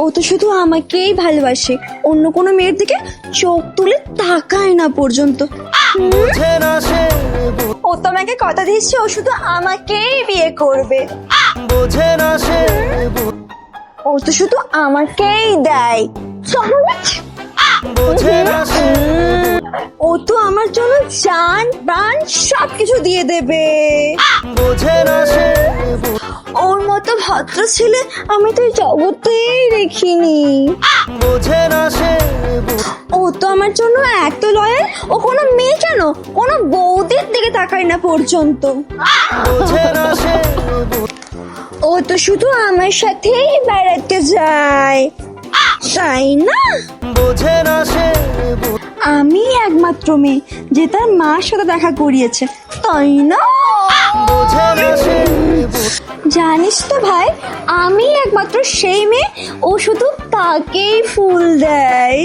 ও তো শুধু আমাকেই ভালোবাসে, অন্য কোনো মেয়ের দিকে চোখ তুলে তাকায় না পর্যন্ত। ও তো আমাকে কথা দিচ্ছে ও শুধু আমাকেই বিয়ে করবে। ও তো শুধু আমাকেই দেয়। ও তো আমার জন্য জান প্রাণ সবকিছু দিয়ে দেবে। ওর মতো ভদ্র ছেলে আমি তো জগতেই দেখিনি। ও তো আমার জন্য এত লয়াল, ও কোনো মেয়ে কেন কোনো বৌদির দিকে তাকায় না পর্যন্ত। ও তো শুধু আমার সাথেই বেড়াতে যায়, তাই না? আমি একমাত্র মেয়ে যে তার মার সাথে দেখা করিয়েছে, তাই না? জানিস তো ভাই, আমি একমাত্র সেই মেয়ে ও শুধু তাকেই ফুল দেয়।